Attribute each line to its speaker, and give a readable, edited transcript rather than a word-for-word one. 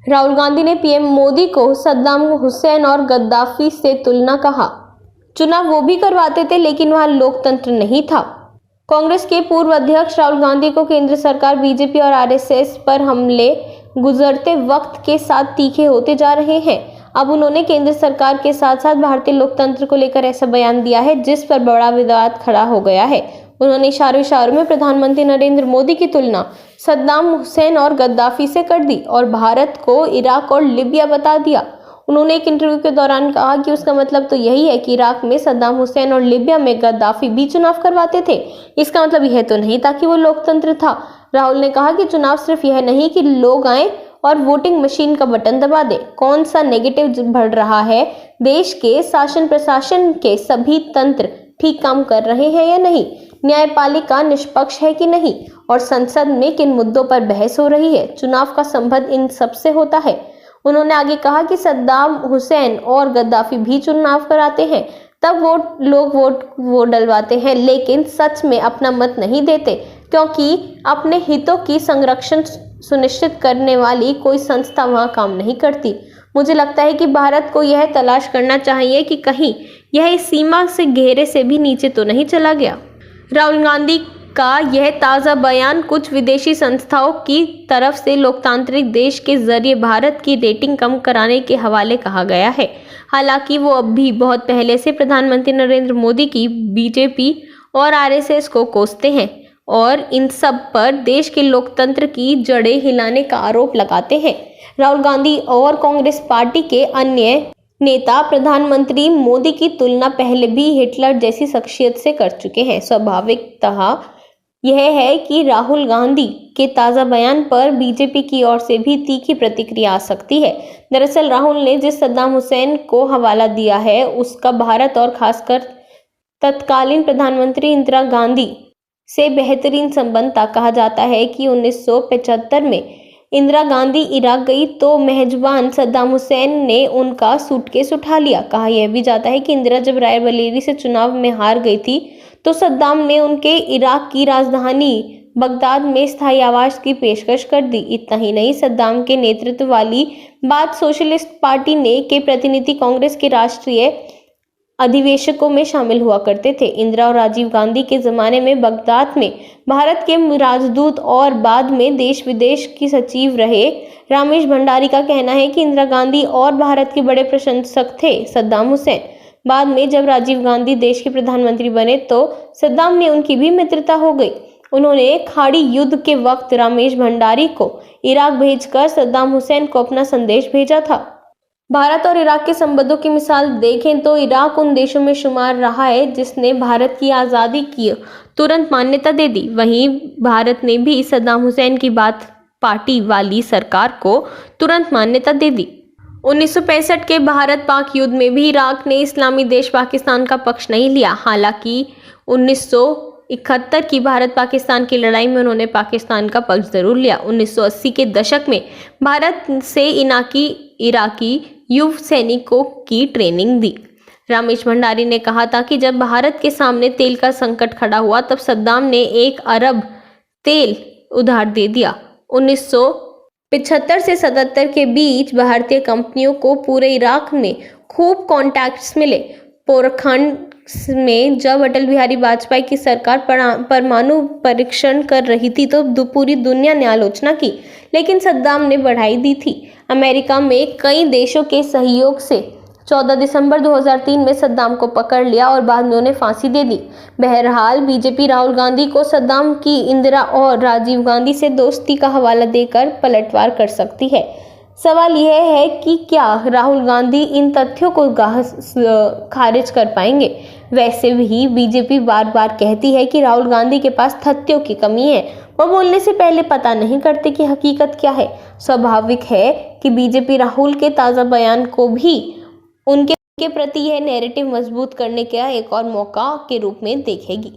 Speaker 1: राहुल गांधी ने पीएम मोदी को सद्दाम हुसैन और गद्दाफी से तुलना कहा। चुनाव वो भी करवाते थे लेकिन वहां लोकतंत्र नहीं था। कांग्रेस के पूर्व अध्यक्ष राहुल गांधी को केंद्र सरकार, बीजेपी और आरएसएस पर हमले गुजरते वक्त के साथ तीखे होते जा रहे हैं। अब उन्होंने केंद्र सरकार के साथ साथ भारतीय लोकतंत्र को लेकर ऐसा बयान दिया है जिस पर बड़ा विवाद खड़ा हो गया है। उन्होंने इशारों में प्रधानमंत्री नरेंद्र मोदी की तुलना सद्दाम हुसैन और गद्दाफी से कर दी और भारत को इराक और लिबिया बता दिया। उन्होंने एक इंटरव्यू के दौरान कहा कि उसका मतलब तो यही है कि इराक में सद्दाम हुसैन और लिबिया में गद्दाफी भी चुनाव करवाते थे। इसका मतलब यह तो नहीं था कि वो लोकतंत्र था। राहुल ने कहा कि चुनाव सिर्फ यह नहीं कि लोग आए और वोटिंग मशीन का बटन दबा दे। कौन सा नेगेटिव बढ़ रहा है, देश के शासन प्रशासन के सभी तंत्र ठीक काम कर रहे हैं या नहीं, न्यायपालिका निष्पक्ष है कि नहीं, और संसद में किन मुद्दों पर बहस हो रही है। चुनाव का संबंध इन सब से होता है। उन्होंने आगे कहा कि सद्दाम हुसैन और गद्दाफी भी चुनाव कराते हैं, तब लोग वोट डलवाते हैं, लेकिन सच में अपना मत नहीं देते, क्योंकि अपने हितों की संरक्षण सुनिश्चित करने वाली कोई संस्था वहां काम नहीं करती। मुझे लगता है कि भारत को यह तलाश करना चाहिए कि कहीं यह इस सीमा से घेरे से भी नीचे तो नहीं चला गया। राहुल गांधी का यह ताज़ा बयान कुछ विदेशी संस्थाओं की तरफ से लोकतांत्रिक देश के जरिए भारत की रेटिंग कम कराने के हवाले कहा गया है। हालांकि वो अब भी बहुत पहले से प्रधानमंत्री नरेंद्र मोदी की बीजेपी और आरएसएस को कोसते हैं और इन सब पर देश के लोकतंत्र की जड़ें हिलाने का आरोप लगाते हैं। राहुल गांधी और कांग्रेस पार्टी के अन्य नेता प्रधानमंत्री मोदी की तुलना पहले भी हिटलर जैसी शख्सियत से कर चुके हैं। स्वाभाविकतः यह है कि राहुल गांधी के ताज़ा बयान पर बीजेपी की ओर से भी तीखी प्रतिक्रिया आ सकती है। दरअसल राहुल ने जिस सद्दाम हुसैन को हवाला दिया है उसका भारत और खासकर तत्कालीन प्रधानमंत्री इंदिरा गांधी से बेहतरीन संबंध था। कहा जाता है कि 1975 में इंदिरा गांधी इराक गई तो मेजबान सद्दाम हुसैन ने उनका सूटकेस उठा लिया। कहा यह भी जाता है कि इंदिरा जब रायबरेली से चुनाव में हार गई थी तो सद्दाम ने उनके इराक की राजधानी बगदाद में स्थायी आवास की पेशकश कर दी। इतना ही नहीं, सद्दाम के नेतृत्व वाली बाथ सोशलिस्ट पार्टी के प्रतिनिधि कांग्रेस के राष्ट्रीय अधिवेशकों में शामिल हुआ करते थे। इंदिरा और राजीव गांधी के जमाने में बगदाद में भारत के राजदूत और बाद में देश विदेश की सचिव रहे रामेश भंडारी का कहना है कि इंदिरा गांधी और भारत के बड़े प्रशंसक थे सद्दाम हुसैन। बाद में जब राजीव गांधी देश के प्रधानमंत्री बने तो सद्दाम ने उनकी भी मित्रता हो गई। उन्होंने खाड़ी युद्ध के वक्त रामेश भंडारी को इराक भेजकर सद्दाम हुसैन को अपना संदेश भेजा था। भारत और इराक के संबंधों की मिसाल देखें तो इराक उन देशों में शुमार रहा है जिसने भारत की आज़ादी की तुरंत मान्यता दे दी। वहीं भारत ने भी सद्दाम हुसैन की बात पार्टी वाली सरकार को तुरंत मान्यता दे दी। 1965 के भारत पाक युद्ध में भी इराक ने इस्लामी देश पाकिस्तान का पक्ष नहीं लिया। हालांकि 1971 की भारत पाकिस्तान की लड़ाई में उन्होंने पाकिस्तान का पक्ष जरूर लिया। 1980 के दशक में भारत से इराकी युवा सैनिकों की ट्रेनिंग दी। रामेश भंडारी ने कहा था कि जब भारत के सामने तेल का संकट खड़ा हुआ तब सद्दाम ने 1 अरब तेल उधार दे दिया। 1975 से 77 के बीच भारतीय कंपनियों को पूरे इराक में खूब कॉन्टैक्ट्स मिले। पोरखंड में जब अटल बिहारी वाजपेयी की सरकार परमाणु परीक्षण कर रही थी तो पूरी दुनिया ने आलोचना की, लेकिन सद्दाम ने बढ़ाई दी थी। अमेरिका में कई देशों के सहयोग से 14 दिसंबर 2003 में सद्दाम को पकड़ लिया और बाद में उन्हें फांसी दे दी। बहरहाल बीजेपी राहुल गांधी को सद्दाम की इंदिरा और राजीव गांधी से दोस्ती का हवाला देकर पलटवार कर सकती है। सवाल यह है कि क्या राहुल गांधी इन तथ्यों को खारिज कर पाएंगे। वैसे भी बीजेपी बार बार कहती है कि राहुल गांधी के पास तथ्यों की कमी है, वो बोलने से पहले पता नहीं करते कि हकीकत क्या है। स्वाभाविक है कि बीजेपी राहुल के ताज़ा बयान को भी उनके प्रति यह नैरेटिव मजबूत करने का एक और मौका के रूप में देखेगी।